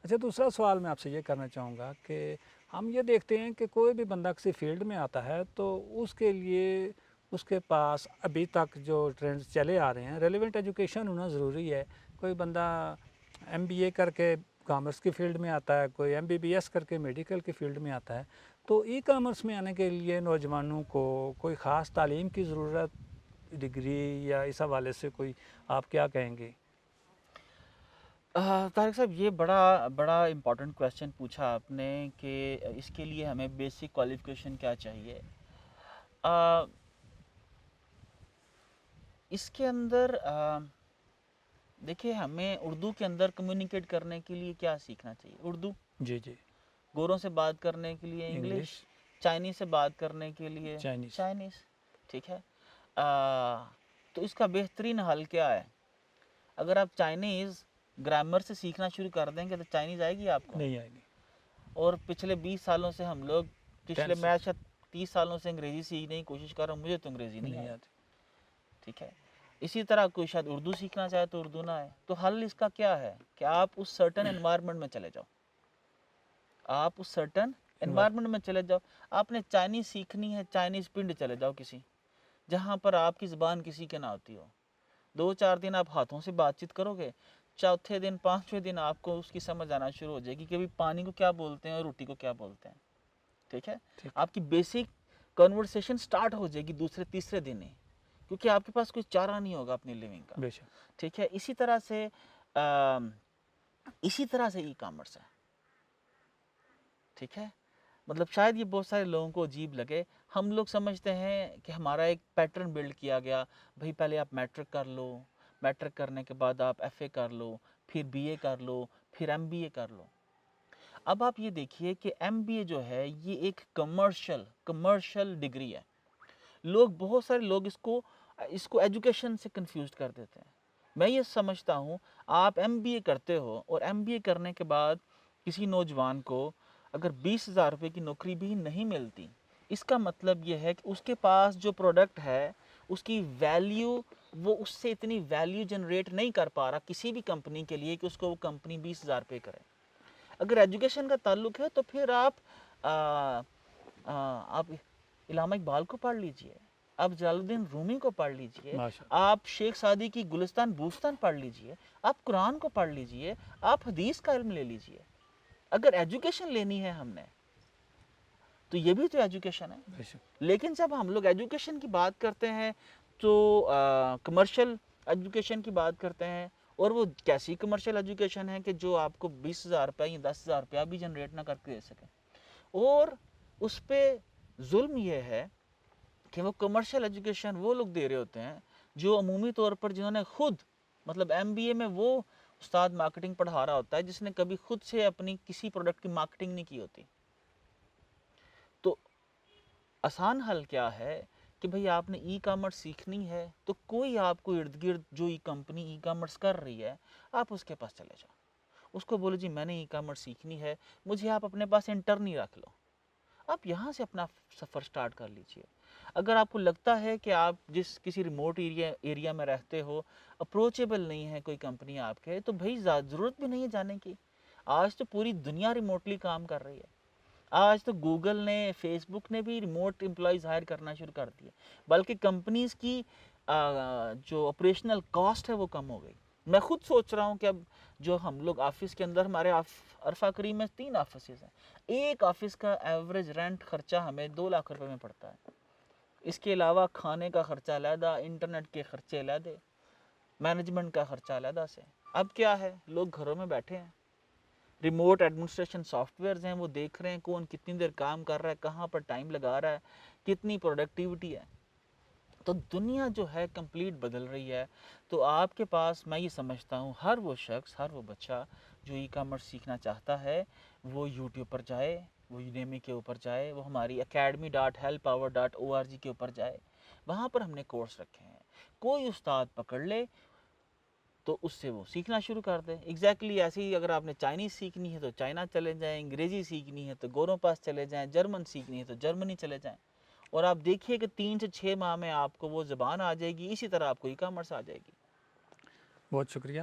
اچھا، دوسرا سوال میں آپ سے یہ کرنا چاہوں گا کہ ہم یہ دیکھتے ہیں کہ کوئی بھی بندہ کسی فیلڈ میں آتا ہے تو اس کے لیے اس کے پاس ابھی تک جو ٹرینڈز چلے آ رہے ہیں، ریلیونٹ ایجوکیشن ہونا ضروری ہے. کوئی بندہ MBA کر کے کامرس کی فیلڈ میں آتا ہے، کوئی MBBS کر کے میڈیکل کی فیلڈ میں آتا ہے، تو ای کامرس میں آنے کے لیے نوجوانوں کو کوئی خاص تعلیم کی ضرورت، ڈگری یا اس حوالے سے کوئی آپ کیا کہیں گے؟ طارق صاحب، یہ بڑا امپورٹنٹ کویشچن پوچھا آپ نے کہ اس کے لیے ہمیں بیسک کوالیفیکیشن کیا چاہیے. اس کے اندر دیکھیے، ہمیں اردو کے اندر کمیونیکیٹ کرنے کے لیے کیا سیکھنا چاہیے؟ اردو. جی جی. گوروں سے بات کرنے کے لیے انگلش. چائنیز سے بات کرنے کے لیے چائنیز. ٹھیک ہے. تو اس کا بہترین حل کیا ہے؟ اگر آپ چائنیز گرامر سے سیکھنا شروع کر دیں گے تو چائنیز آئے گی آپ کو؟ نہیں آئے گی. اور پچھلے 20 سالوں سے ہم لوگ، میں شاید 30 سالوں سے انگریزی سیکھنے کی کوشش کر رہا ہوں، مجھے تو انگریزی نہیں آتی. ٹھیک ہے. اسی طرح کوئی شاید اردو سیکھنا چاہے تو اردو نہ آئے. تو حل اس کا کیا ہے کہ آپ اس سرٹن انوائرمنٹ میں چلے جاؤ. آپ اس سرٹن انوائرمنٹ میں چلے جاؤ. آپ نے چائنیز سیکھنی ہے، چائنیز پنڈ چلے جاؤ کسی، جہاں پر آپ کی زبان کسی کے نہ آتی ہو. 2-4 دن آپ ہاتھوں سے بات چیت کرو گے، چوتھے دن 5ویں دن آپ کو اس کی سمجھ آنا شروع ہو جائے گی کہ ابھی پانی کو کیا بولتے ہیں اور روٹی کو کیا بولتے ہیں. ٹھیک ہے. آپ کی بیسک کنورسیشن سٹارٹ ہو جائے گی دوسرے تیسرے دن ہی، کیونکہ آپ کے پاس کوئی چارہ نہیں ہوگا اپنی لیونگ کا. ٹھیک ہے. اسی طرح سے ای کامرس ہے. ٹھیک ہے. مطلب شاید یہ بہت سارے لوگوں کو عجیب لگے. ہم لوگ سمجھتے ہیں کہ ہمارا ایک پیٹرن بلڈ کیا گیا، بھئی پہلے آپ میٹرک کر لو، میٹرک کرنے کے بعد آپ FA کر لو، پھر BA کر لو، پھر MBA کر لو. اب آپ یہ دیکھیے کہ MBA جو ہے یہ ایک کمرشل ڈگری ہے. بہت سارے لوگ اس کو ایجوکیشن سے کنفیوز کر دیتے ہیں. میں یہ سمجھتا ہوں آپ MBA کرتے ہو اور MBA کرنے کے بعد کسی نوجوان کو اگر 20,000 روپے کی نوکری بھی نہیں ملتی، اس کا مطلب یہ ہے کہ اس کے پاس جو پروڈکٹ ہے اس کی ویلیو، وہ اس سے اتنی ویلیو جنریٹ نہیں کر پا رہا کسی بھی کمپنی کے لیے کہ اس کو وہ کمپنی 20,000 روپے کرے. اگر ایجوکیشن کا تعلق ہے تو پھر آپ علامہ اقبال کو پڑھ لیجئے، آپ جلال الدین رومی کو پڑھ لیجئے، آپ شیخ سعدی کی گلستان بوستان پڑھ لیجئے، آپ قرآن کو پڑھ لیجئے، آپ حدیث کا علم لے لیجئے. اگر ایجوکیشن لینی ہے ہم نے تو یہ بھی تو ایجوکیشن ہے. لیکن جب ہم لوگ ایجوکیشن کی بات کرتے ہیں تو کمرشل ایجوکیشن کی بات کرتے ہیں، اور وہ کیسی کمرشل ایجوکیشن ہے کہ جو آپ کو 20,000 روپے یا 10,000 روپیہ بھی جنریٹ نہ کر کے دے سکے. اور اس پہ ظلم یہ ہے کہ وہ کمرشل ایجوکیشن وہ لوگ دے رہے ہوتے ہیں جو عمومی طور پر جنہوں نے خود، مطلب MBA میں وہ استاد مارکیٹنگ پڑھا رہا ہوتا ہے جس نے کبھی خود سے اپنی کسی پروڈکٹ کی مارکیٹنگ نہیں کی ہوتی. تو آسان حل کیا ہے کہ بھئی آپ نے ای کامرس سیکھنی ہے تو کوئی آپ کو ارد گرد جو کمپنی ای کامرس کر رہی ہے آپ اس کے پاس چلے جاؤ. اس کو بولو جی میں نے ای کامرس سیکھنی ہے، مجھے آپ اپنے پاس انٹرن ہی رکھ لو. آپ یہاں سے اپنا سفر سٹارٹ کر لیجئے. اگر آپ کو لگتا ہے کہ آپ کسی ریموٹ ایریا میں رہتے ہو، اپروچیبل نہیں ہے کوئی کمپنی آپ کے، تو بھئی ضرورت بھی نہیں ہے جانے کی. آج تو پوری دنیا ریموٹلی کام کر رہی ہے. آج تو گوگل نے، فیس بک نے بھی ریموٹ امپلائیز ہائر کرنا شروع کر دیا، بلکہ کمپنیز کی جو آپریشنل کاسٹ ہے وہ کم ہو گئی. میں خود سوچ رہا ہوں کہ اب جو ہم لوگ آفس کے اندر، ہمارے عرفہ کریم میں 3 آفسز ہیں، ایک آفس کا ایوریج رینٹ خرچہ ہمیں 2 لاکھ روپے میں پڑتا ہے. اس کے علاوہ کھانے کا خرچہ علیحدہ، انٹرنیٹ کے خرچے علیحدہ، مینجمنٹ کا خرچہ علیحدہ سے. اب کیا ہے، لوگ گھروں میں بیٹھے ہیں، ریموٹ ایڈمنسٹریشن سافٹ ویئرز ہیں، وہ دیکھ رہے ہیں کون کتنی دیر کام کر رہا ہے، کہاں پر ٹائم لگا رہا ہے، کتنی پروڈکٹیوٹی ہے. تو دنیا جو ہے کمپلیٹ بدل رہی ہے. تو آپ کے پاس، میں یہ سمجھتا ہوں، ہر وہ شخص، ہر وہ بچہ جو ای کامرس سیکھنا چاہتا ہے وہ یوٹیوب پر جائے، وہ یوڈیمی کے اوپر جائے، وہ ہماری academy.helpower.org کے اوپر جائے. وہاں پر ہم نے کورس رکھے ہیں. کوئی استاد پکڑ لے تو اس سے وہ سیکھنا شروع کر دے. ایگزیکٹلی ایسے ہی اگر آپ نے چائنیز سیکھنی ہے تو چائنا چلے جائیں، انگریزی سیکھنی ہے تو گوروں پاس چلے جائیں، جرمن سیکھنی ہے تو جرمنی چلے جائیں، اور آپ دیکھیے کہ 3 سے 6 ماہ میں آپ کو وہ زبان آ جائے گی. اسی طرح آپ کو ای کامرس آ جائے گی. بہت شکریہ.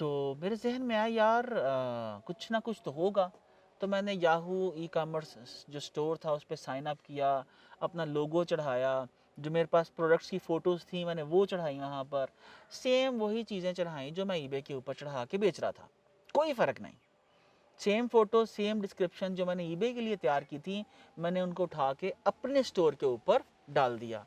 تو میرے ذہن میں آیا یار کچھ نہ کچھ تو ہوگا. تو میں نے یاہو ای کامرس جو سٹور تھا اس پہ سائن اپ کیا, اپنا لوگو چڑھایا, جو میرے پاس پروڈکٹس کی فوٹوز تھیں میں نے وہ چڑھائی وہاں پر, سیم وہی چیزیں چڑھائیں جو میں ای بے کے اوپر چڑھا کے بیچ رہا تھا, کوئی فرق نہیں. سیم فوٹو سیم ڈسکرپشن جو میں نے ای بے کے لیے تیار کی تھی میں نے ان کو اٹھا کے اپنے سٹور کے اوپر ڈال دیا.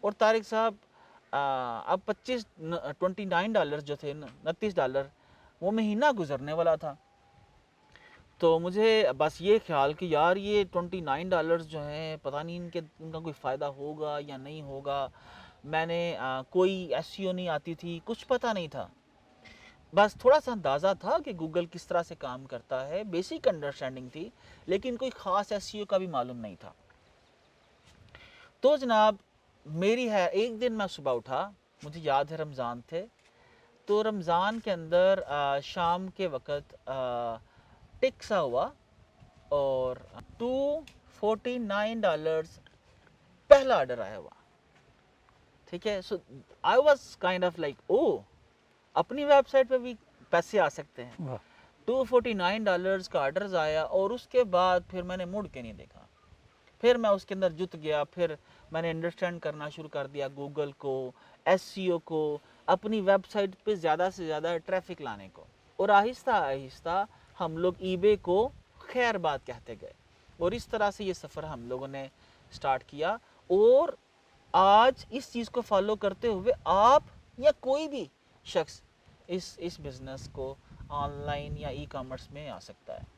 اور طارق صاحب اب $29 جو تھے, $29 وہ مہینہ گزرنے والا تھا. تو مجھے بس یہ خیال کہ یار یہ $29 جو ہیں پتہ نہیں ان کا کوئی فائدہ ہوگا یا نہیں ہوگا. میں نے کوئی ایس ای او نہیں آتی تھی, کچھ پتہ نہیں تھا, بس تھوڑا سا اندازہ تھا کہ گوگل کس طرح سے کام کرتا ہے, بیسک انڈرسٹینڈنگ تھی, لیکن کوئی خاص ایس ای او کا بھی معلوم نہیں تھا. تو جناب میری ہے ایک دن میں صبح اٹھا, مجھے یاد ہے رمضان تھے, تو رمضان کے اندر شام کے وقت ٹک سا ہوا اور $249 پہلا آرڈر آیا ہوا. ٹھیک ہے, so I was kind of like oh اپنی ویب سائٹ پہ بھی پیسے آ سکتے ہیں. $249 کا آرڈرز آیا اور اس کے بعد پھر میں نے مڑ کے نہیں دیکھا. پھر میں اس کے اندر جت گیا, پھر میں نے انڈرسٹینڈ کرنا شروع کر دیا گوگل کو, ایس سی او کو, اپنی ویب سائٹ پہ زیادہ سے زیادہ ٹریفک لانے کو, اور آہستہ آہستہ ہم لوگ ای بے کو خیر بات کہتے گئے, اور اس طرح سے یہ سفر ہم لوگوں نے سٹارٹ کیا. اور آج اس چیز کو فالو کرتے ہوئے آپ یا کوئی بھی شخص اس بزنس کو آن لائن یا ای کامرس میں آ سکتا ہے.